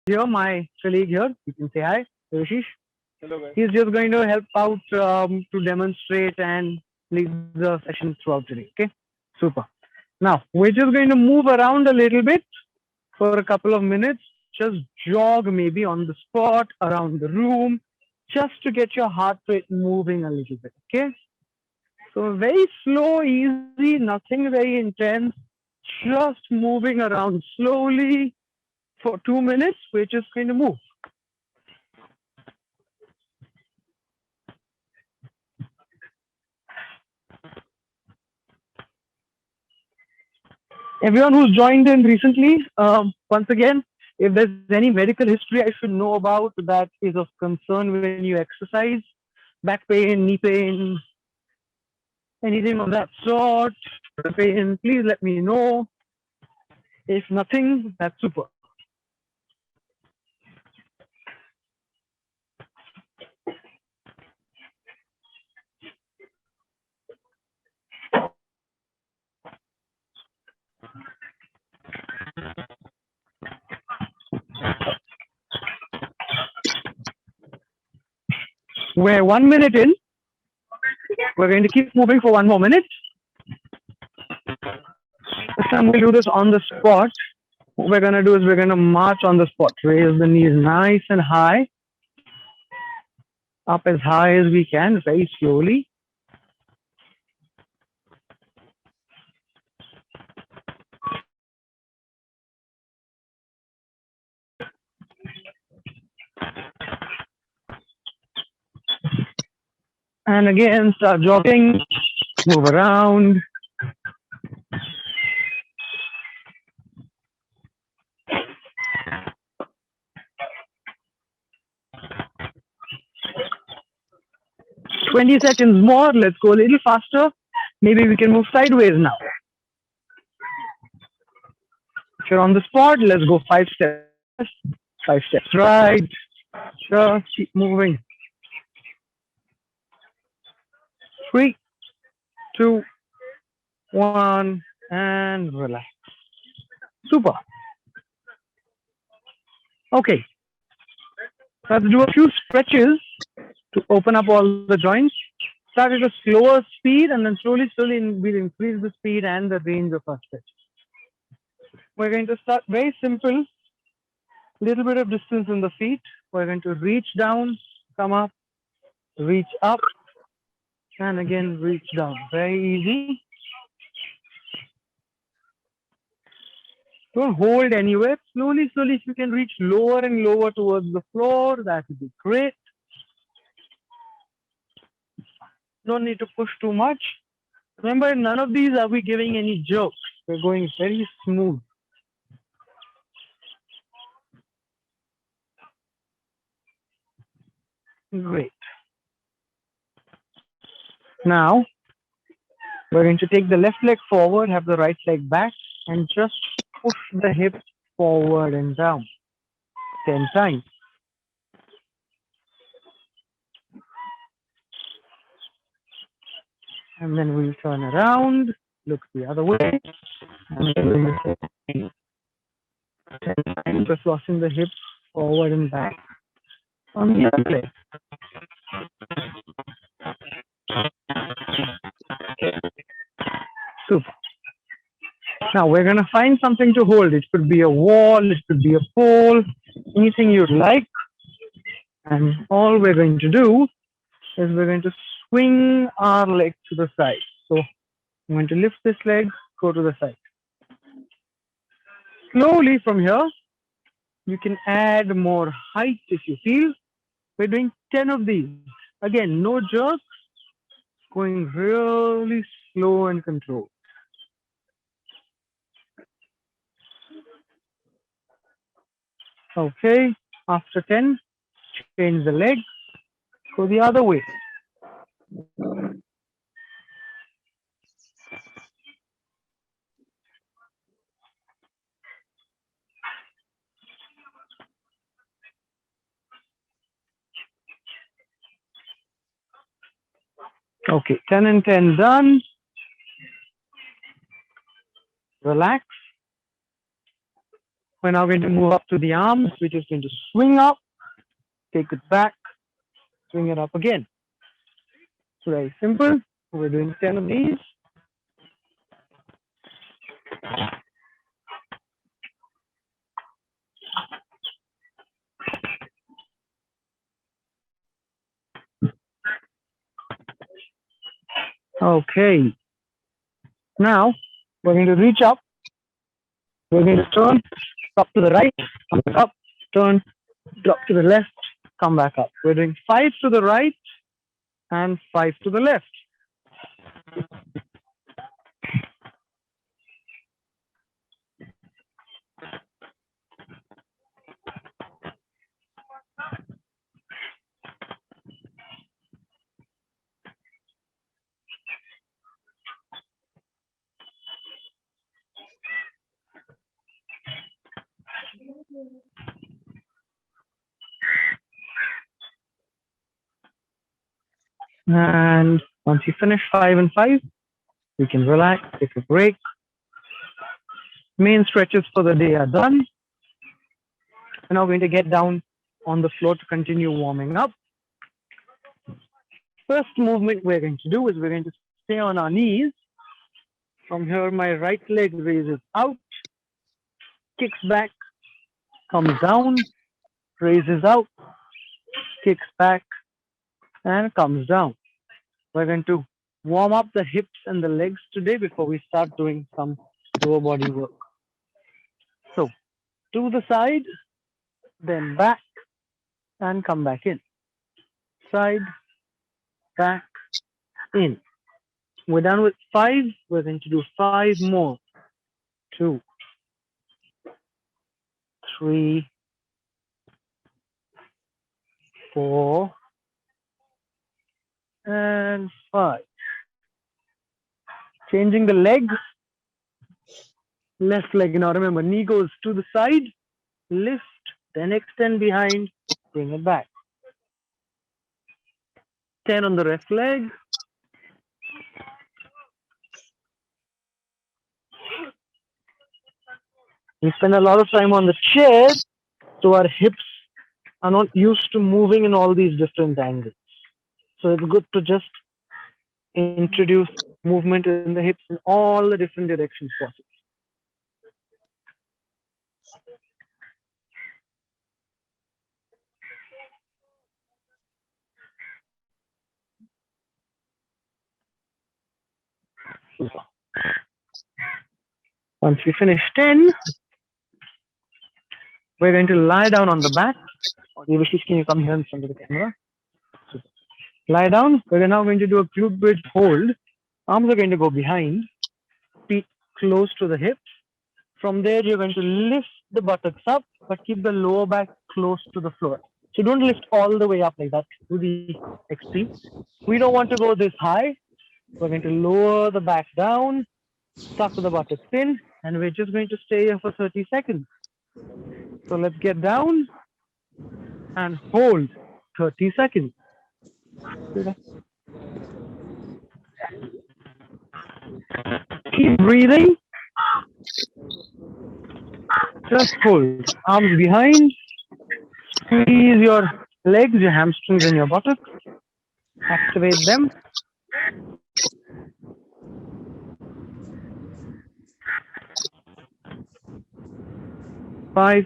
here, my colleague here. You can say hi, Rashish. Hello, guys. He's just going to help out to demonstrate and lead the session throughout today. Okay, super. Now we're just going to move around a little bit for a couple of minutes. Just jog maybe on the spot around the room, just to get your heart rate moving a little bit. Okay. So very slow, easy, nothing very intense. Just moving around slowly for 2 minutes. We're just going to move. Everyone who's joined in recently, once again, if there's any medical history I should know about that is of concern when you exercise, back pain, knee pain, anything of that sort, shoulder pain, please let me know. If nothing, that's super. We're 1 minute in. We're going to keep moving for one more minute. This time we'll do this on the spot. What we're going to do is we're going to march on the spot. Raise the knees nice and high, up as high as we can, very slowly. And again, start jogging, move around. "20 seconds more. Let's go a little faster. Maybe we can move sideways now. If you're on the spot, let's go 5 steps left, 5 steps right. Just keep moving. 3, 2, 1, and relax. Super. Okay, let's do a few stretches to open up all the joints. Start at a slower speed and then slowly we'll increase the speed and the range of our stretch. We're going to start very simple, little bit of distance in the feet. We're going to reach down, come up, reach up, and again reach down. Very easy. Don't hold anywhere. Slowly, if you can reach lower and lower towards the floor, that would be great. Don't need to push too much. Remember, in none of these are we giving any jerks. We're going very smooth. Great. Now, we're going to take the left leg forward, have the right leg back, and just push the hips forward and down 10 times. And then we'll turn around, look the other way, and then we'll 10 times, just tossing the hips forward and back on the other leg. Super. Now we're going to find something to hold. It could be a wall, it could be a pole, anything you'd like. And all we're going to do is we're going to swing our leg to the side. So I'm going to lift this leg, go to the side. Slowly from here, you can add more height if you feel. We're doing 10 of these. Again, no jerks, going really slow and controlled. Okay, after 10, change the leg, go the other way. Okay, 10 and 10 done. Relax. We're now going to move up to the arms, which is going to swing up, take it back, swing it up again. It's very simple. We're doing 10 of these. Okay. Now we're going to reach up. We're going to turn, drop to the right, come back up, turn, drop to the left, come back up. We're doing 5 to the right and 5 to the left. And once you finish 5 and 5, you can relax, take a break. Main stretches for the day are done. We're now going to get down on the floor to continue warming up. First movement we're going to do is we're going to stay on our knees. From here, my right leg raises out, kicks back, comes down, raises out, kicks back, and comes down. We're going to warm up the hips and the legs today before we start doing some lower body work. So, to the side, then back, and come back in. Side, back, in. We're done with 5. We're going to do 5 more. 2, 3, 4, and 5. Changing the leg. Left leg. Now remember, knee goes to the side, lift, then extend behind, bring it back. 10 on the left leg. We spend a lot of time on the chair, so our hips are not used to moving in all these different angles. So it's good to just introduce movement in the hips in all the different directions possible. Once we finish 10, we're going to lie down on the back. Devices, can you come here in front of the camera? Lie down. We're now going to do a glute bridge hold. Arms are going to go behind, feet close to the hips. From there, you're going to lift the buttocks up, but keep the lower back close to the floor. So don't lift all the way up like that to the extreme. We don't want to go this high. We're going to lower the back down, tuck the buttocks in, and we're just going to stay here for 30 seconds. So let's get down and hold 30 seconds. Keep breathing. Just hold. Arms behind. Squeeze your legs, your hamstrings, and your buttocks. Activate them. 5,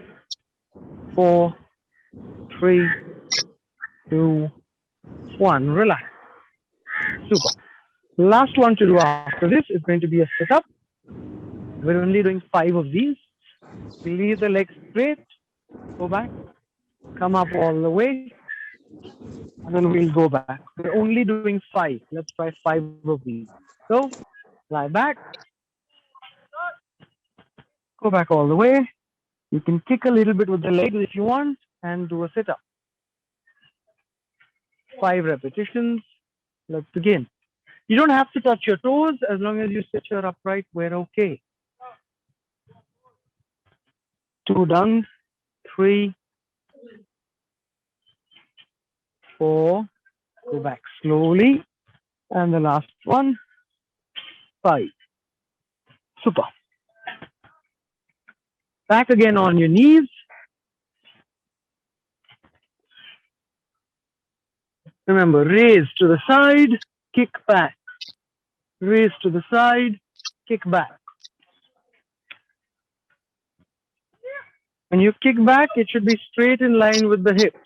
4, 3, 2, 1. Relax. Super. Last one to do after this is going to be a sit-up. We're only doing 5 of these. We leave the legs straight, go back, come up all the way, and then we'll go back. We're only doing 5. Let's try 5 of these. So, lie back, go back all the way. You can kick a little bit with the legs if you want, and do a sit-up. 5 repetitions. Let's begin. You don't have to touch your toes. As long as you sit here upright, we're okay. 2 done. 3, 4. Go back slowly. And the last one. 5. Super. Back again on your knees. Remember, raise to the side, kick back. Raise to the side, kick back. When you kick back, it should be straight in line with the hips,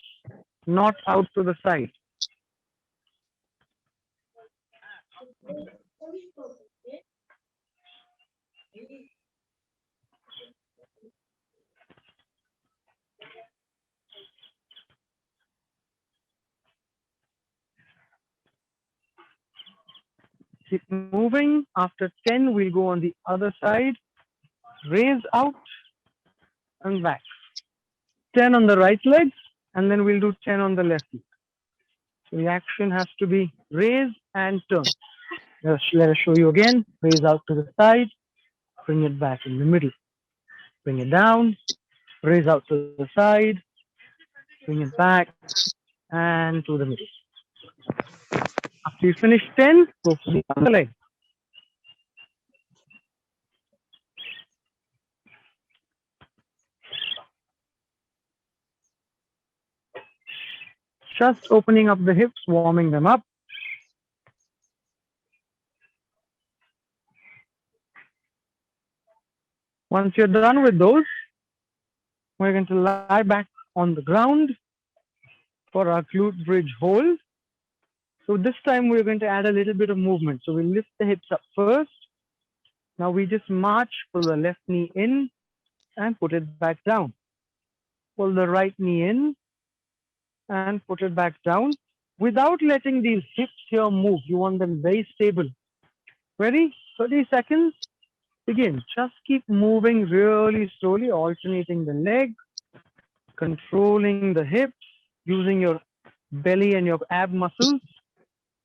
not out to the side. Keep moving. After 10, we'll go on the other side. Raise out and back. 10 on the right leg, and then we'll do 10 on the left leg. So the action has to be raise and turn. Let us show you again. Raise out to the side, bring it back in the middle. Bring it down, raise out to the side, bring it back, and to the middle. After you finish 10, go for the other leg. Just opening up the hips, warming them up. Once you're done with those, we're going to lie back on the ground for our glute bridge hold. So this time we're going to add a little bit of movement. So we'll lift the hips up first. Now we just march, pull the left knee in and put it back down. Pull the right knee in and put it back down without letting these hips here move. You want them very stable. Ready? 30 seconds. Begin. Just keep moving really slowly, alternating the leg, controlling the hips, using your belly and your ab muscles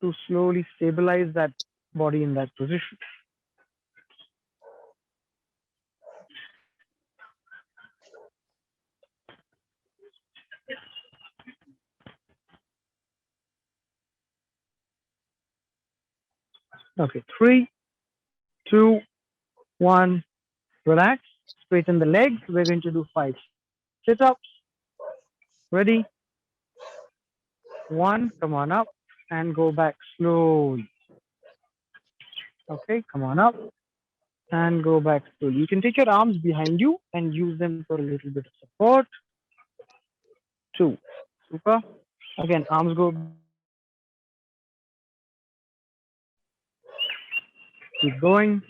to slowly stabilize that body in that position. Okay, 3, 2, 1, relax. Straighten the legs. We're going to do 5 sit-ups. Ready? 1, come on up and go back slowly. Okay, come on up and go back slowly. You can take your arms behind you and use them for a little bit of support. 2, super. Again, arms go behind you. Keep going.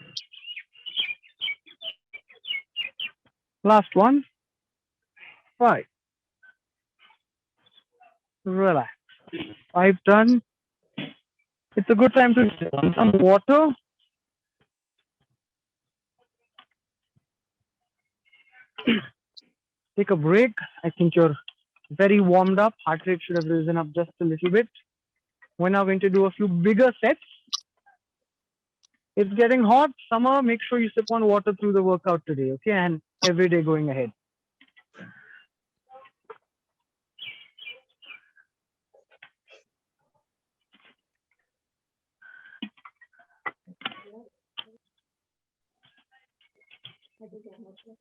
Last one. 5. Relax. 5 done. It's a good time to sip on some water. Take a break. I think you're very warmed up. Heart rate should have risen up just a little bit. We're now going to do a few bigger sets. It's getting hot. Summer, make sure you sip on water through the workout today, okay? And every day going ahead.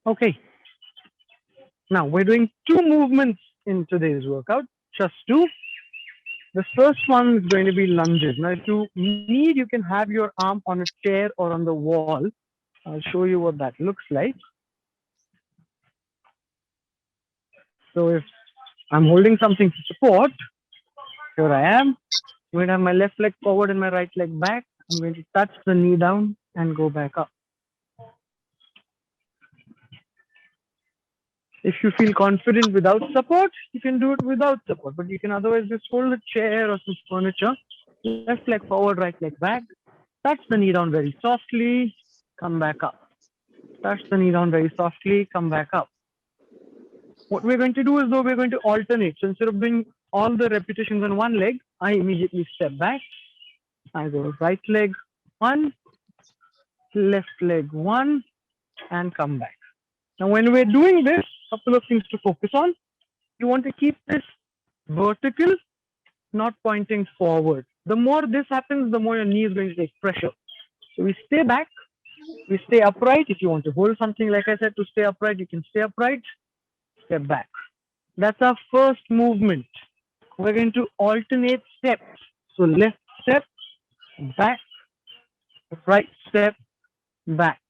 Okay. Now we're doing 2 movements in today's workout, just 2. The first one is going to be lunges. Now, if you need, you can have your arm on a chair or on the wall. I'll show you what that looks like. So if I'm holding something to support, here I am. I'm going to have my left leg forward and my right leg back. I'm going to touch the knee down and go back up. If you feel confident without support, you can do it without support, but you can otherwise just hold a chair or some furniture, left leg forward, right leg back, touch the knee down very softly, come back up. Touch the knee down very softly, come back up. What we're going to do is though we're going to alternate. So instead of doing all the repetitions on one leg, I immediately step back. I go right leg 1, left leg 1, and come back. Now when we're doing this, couple of things to focus on. You want to keep this vertical, not pointing forward. The more this happens, the more your knee is going to take pressure. So we stay back, We stay upright. If you want to hold something, like I said, to stay upright, you can stay upright, step back. That's our first movement. We're going to alternate steps. So left step, back, right step, back.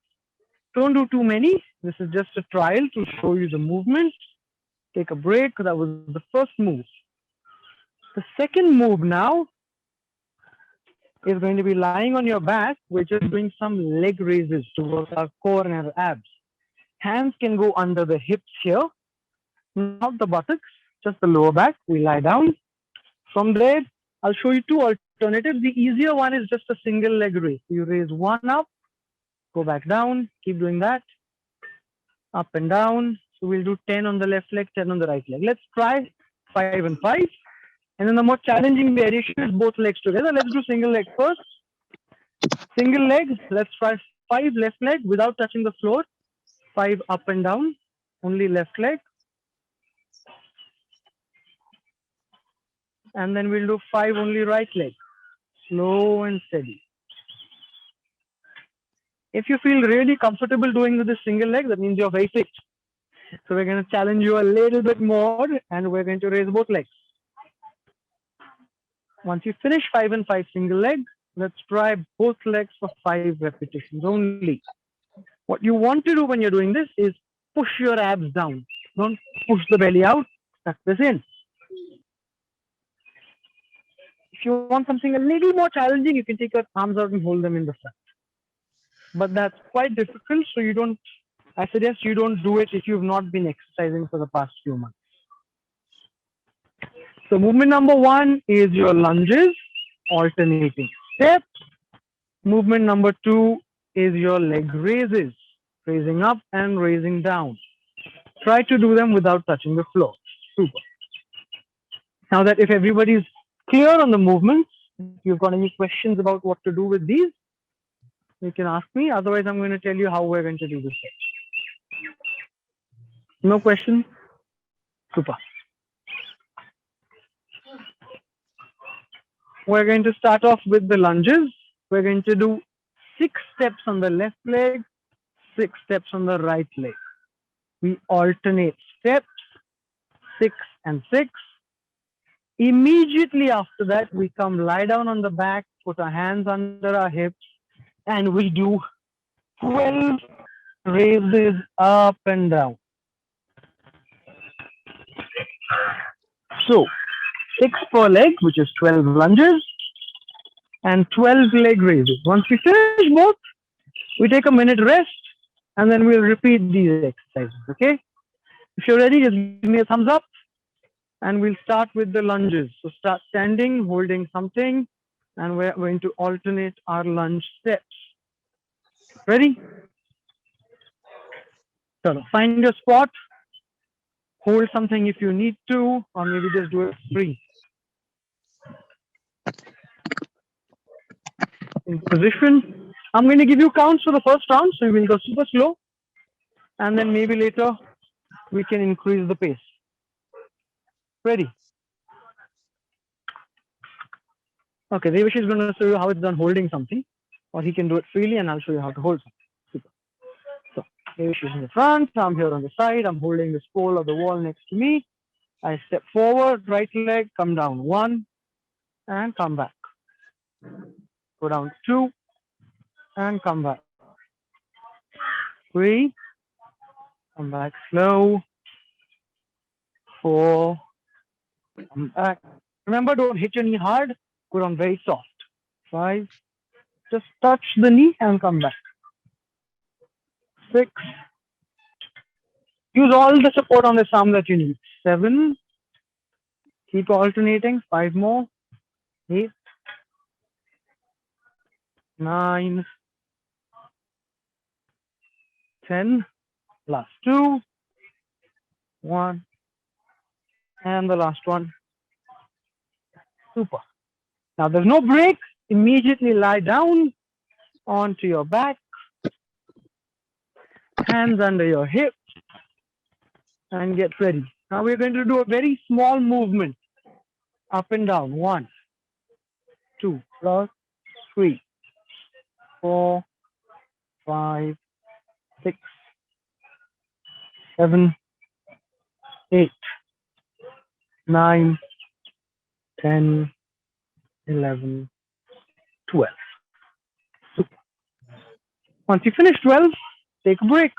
Don't do too many. This is just a trial to show you the movement. Take a break. That was the first move. The second move now is going to be lying on your back. We're just doing some leg raises to work our core and our abs. Hands can go under the hips here, not the buttocks, just the lower back. We lie down. From there, I'll show you two alternatives. The easier one is just a single leg raise. You raise one up, go back down, keep doing that, up and down. So we'll do 10 on the left leg, 10 on the right leg. Let's try 5 and 5. And then the more challenging variation is both legs together. Let's do single leg first. Single leg, let's try 5 left leg without touching the floor. 5 up and down, only left leg. And then we'll do 5 only right leg. Slow and steady. If you feel really comfortable doing with the single leg, that means you're very fit. So we're going to challenge you a little bit more and we're going to raise both legs. Once you finish 5 and 5 single leg, let's try both legs for 5 repetitions only. What you want to do when you're doing this is push your abs down. Don't push the belly out, tuck this in. If you want something a little more challenging, you can take your arms out and hold them in the front. But that's quite difficult, so I suggest you don't do it if you've not been exercising for the past few months. So movement number 1 is your lunges, alternating steps. Movement number 2 is your leg raises, raising up and raising down. Try to do them without touching the floor. Super. Now that if everybody's clear on the movements, if you've got any questions about what to do with these, you can ask me. Otherwise, I'm going to tell you how we're going to do this. No questions? Super. We're going to start off with the lunges. We're going to do 6 steps on the left leg, 6 steps on the right leg. We alternate steps, 6 and 6. Immediately after that, we come lie down on the back, put our hands under our hips, and we do 12 raises up and down. So 6 per leg, which is 12 lunges, and 12 leg raises. Once we finish both, we take a minute rest, and then we'll repeat these exercises, okay? If you're ready, just give me a thumbs up, and we'll start with the lunges. So start standing, holding something, and we're going to alternate our lunge steps. Ready? So find your spot, hold something if you need to, or maybe just do it free. In position. I'm going to give you counts for the first round, so we'll go super slow, and then maybe later we can increase the pace. Ready? Okay, Devish is going to show you how it's done holding something, or he can do it freely, and I'll show you how to hold something. Super. So Devish is in the front, I'm here on the side, I'm holding this pole or the wall next to me. I step forward, right leg, come down 1, and come back. Go down 2, and come back. 3, come back slow. 4, come back. Remember, don't hit your knee hard, go down very soft. 5, just touch the knee and come back. 6, use all the support on this arm that you need. 7, keep alternating. 5 more. 8, 9, 10, last 2, 1, and the last one. Super. Now there's no break. Immediately lie down onto your back, hands under your hips, and get ready. Now we're going to do a very small movement, up and down. 1, 2, 3, 4, 5, 6, 7, 8, 9, 10, 11, 12. So once you finish 12, take a break.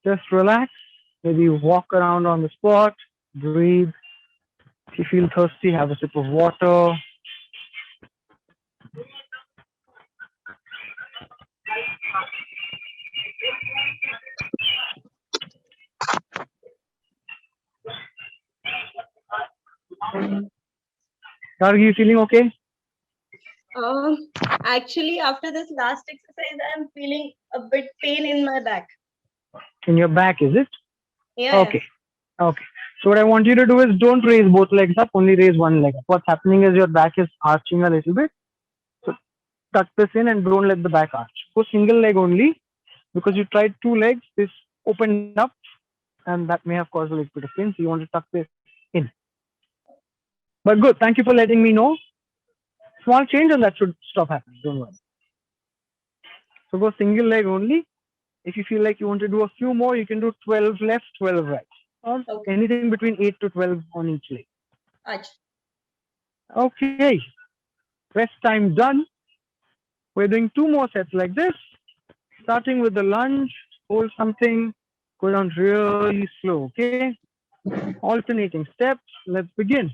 Just relax. Maybe walk around on the spot, breathe. If you feel thirsty, have a sip of water. Are you feeling okay? Um, Actually, after this last exercise, I'm feeling a bit pain in my back. In your back, is it? Yeah, yeah. Okay. Okay. So what I want you to do is don't raise both legs up, only raise one leg. What's happening is your back is arching a little bit. So tuck this in and don't let the back arch. Go single leg only because you tried two legs. This opened up and that may have caused a little bit of pain. So you want to tuck this in. But good. Thank you for letting me know. Small change and that should stop happening. Don't worry. So go single leg only. If you feel like you want to do a few more, you can do 12 left, 12 right. Or Okay. anything between 8 to 12 on each leg. Ach. Okay. Rest time done. We're doing two more sets like this. Starting with the lunge, hold something, go down really slow, okay? Alternating steps. Let's begin.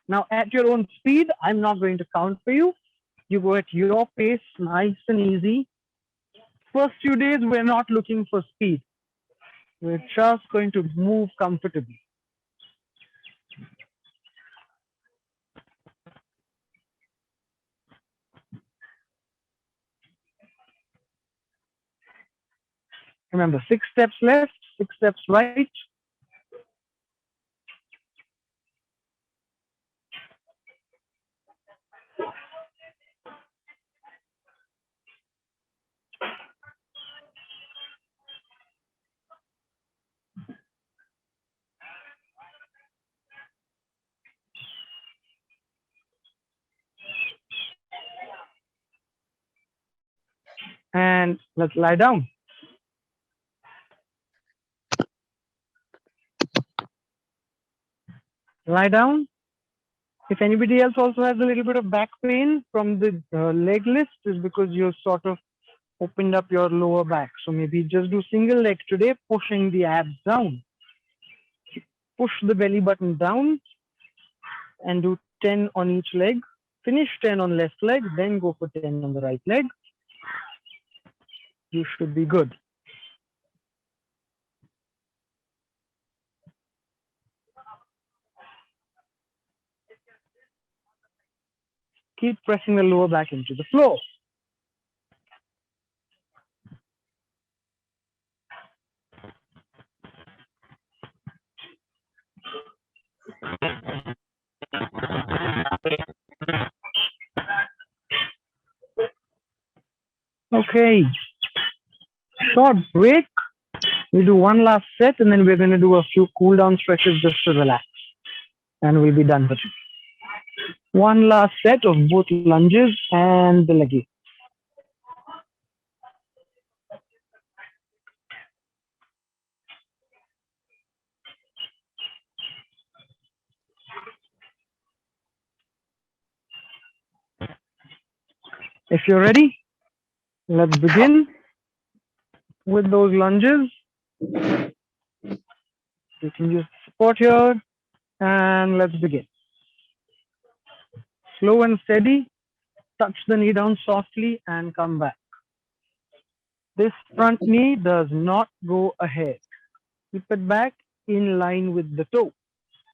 Now, at your own speed, I'm not going to count for you. You go at your pace, nice and easy. First few days, we're not looking for speed. We're just going to move comfortably. Remember, 6 steps left, 6 steps right, and let's lie down. Lie down. If anybody else also has a little bit of back pain from the leg list, is because you sort of opened up your lower back. So maybe just do single leg today, pushing the abs down. Push the belly button down and do 10 on each leg. Finish 10 on left leg, then go for 10 on the right leg. You should be good. Keep pressing the lower back into the floor. Okay, short break. We do one last set and then we're going to do a few cool down stretches just to relax. And we'll be done for today. One last set of both lunges and the leg. If you're ready, let's begin with those lunges. You can use support here and let's begin. Slow and steady, touch the knee down softly and come back. This front knee does not go ahead. Keep it back in line with the toe,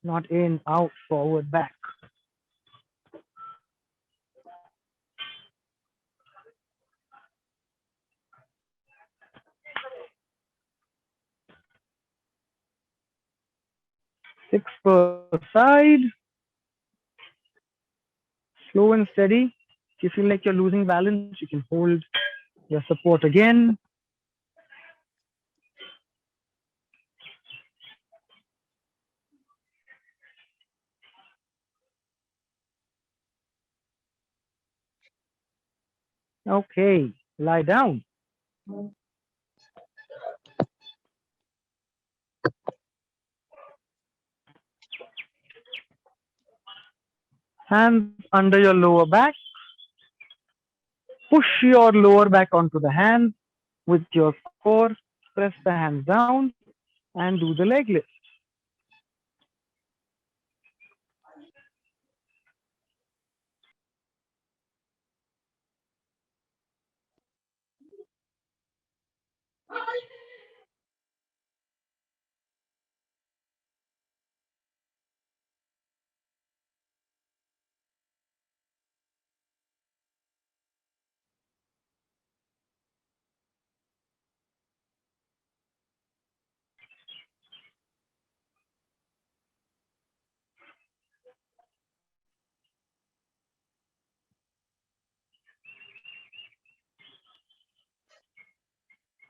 not in, out, forward, back. Six per side, slow and steady. If you feel like you're losing balance, you can hold your support again. Okay, lie down. Hands under your lower back. Push your lower back onto the hands with your core. Press the hands down and do the leg lift.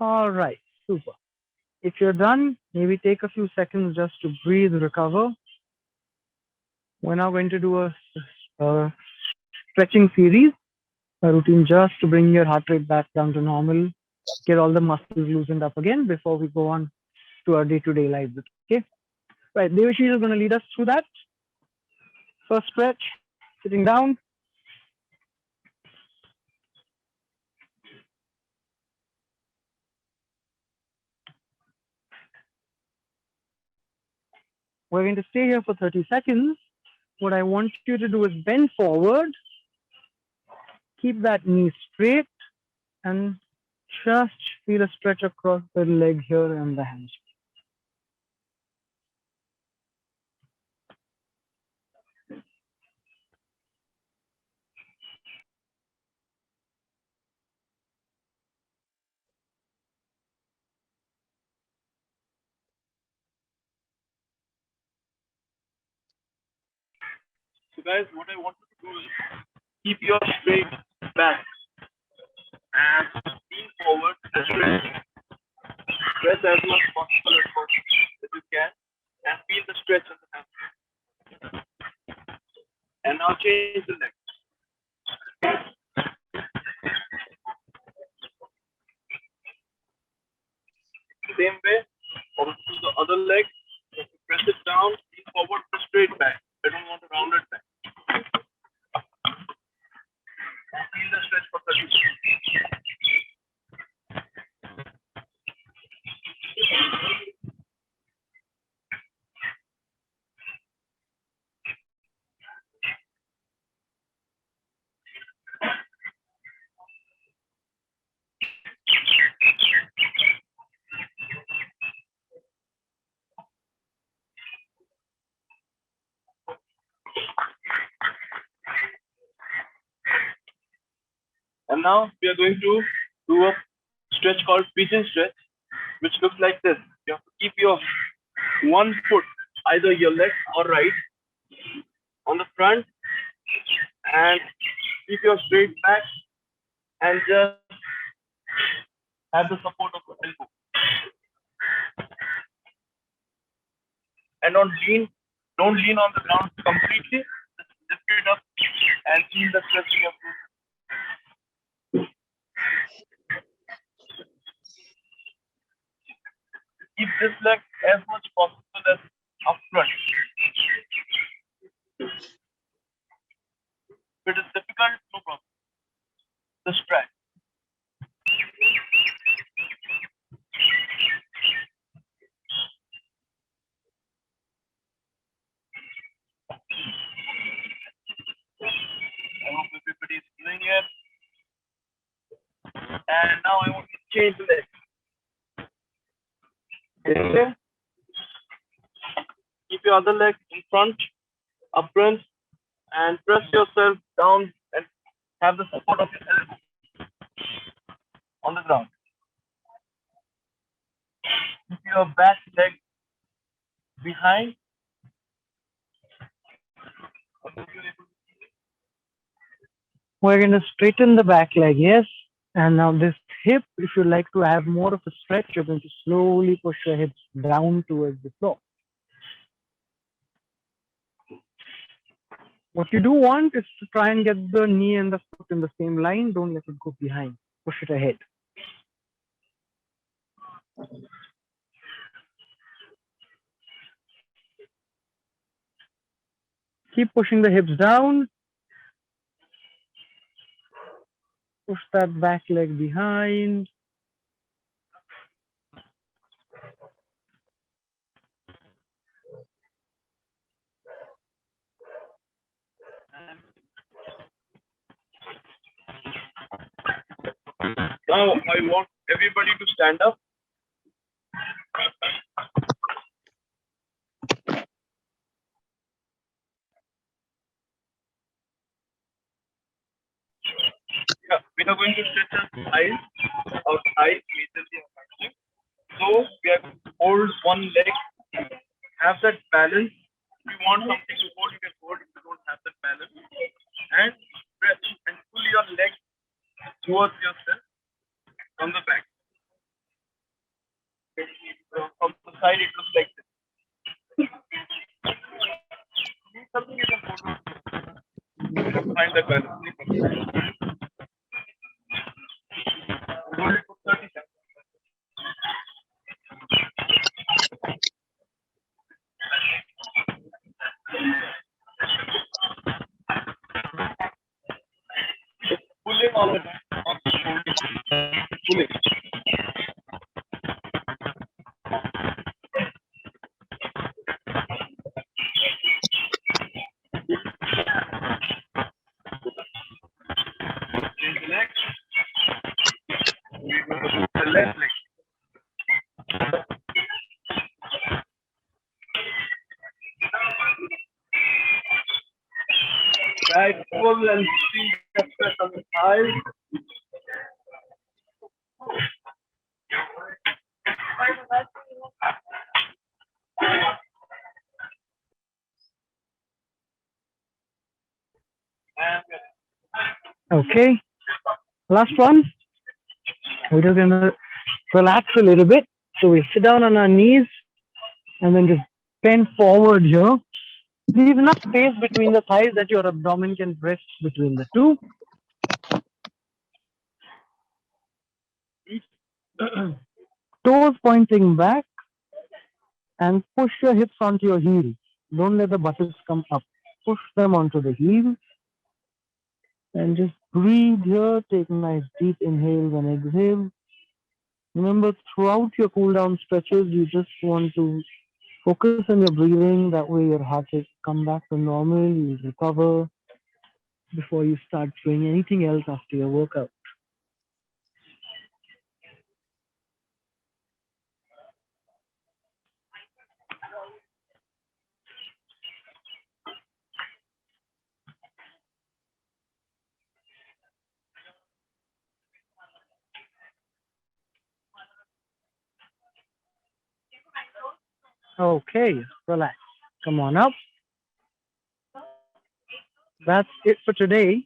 All right, super. If you're done, maybe take a few seconds just to breathe, recover. We're now going to do a stretching series, a routine just to bring your heart rate back down to normal, get all the muscles loosened up again before we go on to our day-to-day lives. Okay, right. Devashi is going to lead us through that. First stretch, sitting down. We're going to stay here for 30 seconds. What I want you to do is bend forward, keep that knee straight, and just feel a stretch across the leg here and the hands. So guys, what I want you to do is keep your straight back and lean forward and stretch. Press as much possible as you can and feel the stretch of the hand. And now change the leg. Same way, also the other leg. Press it down, lean forward, press straight back. I don't want a rounded back. And feel the stretch for 30 seconds. And now we are going to do a stretch called pigeon stretch, which looks like this. You have to keep your one foot, either your left or right, on the front and keep your straight back and just have the support of the elbow. And don't lean on the ground completely. Just lift it up and feel the stretch in your foot. Keep this leg as much possible as up front. If it is difficult, no problem. Just try. I hope everybody is doing it. And now I want to change the leg. Okay. Keep your other leg in front, up front, and press yourself down and have the support of your elbow on the ground. Keep your back leg behind. We're going to straighten the back leg, yes. And now this hip, if you like to have more of a stretch, you're going to slowly push your hips down towards the floor. What you do want is to try and get the knee and the foot in the same line. Don't let it go behind. Push it ahead. Keep pushing the hips down. Push that back leg behind. Now I want everybody to stand up. Yeah, we are going to stretch our thighs majorly our hamstring. So we are going to hold one leg, have that balance. If you want something to hold, you can hold. If you don't have that balance, and stretch and pull your leg towards yourself from the back. From the side, it looks like this. Need something you can hold. Find that balance. Hold it for 30 seconds. Pulling all the time. Pulling. Change the leg. The left leg. Right, pull and see the press on the thighs. And Okay. Last one. We're just gonna relax a little bit. So we sit down on our knees and then just bend forward here. Leave enough space between the thighs that your abdomen can rest between the two. Toes pointing back and push your hips onto your heels. Don't let the buttocks come up. Push them onto the heels and just breathe here. Take nice deep inhales and exhales. Remember, throughout your cool down stretches, you just want to focus on your breathing. That way, your heart rate come back to normal. You recover before you start doing anything else after your workout. Okay, relax. Come on up. That's it for today.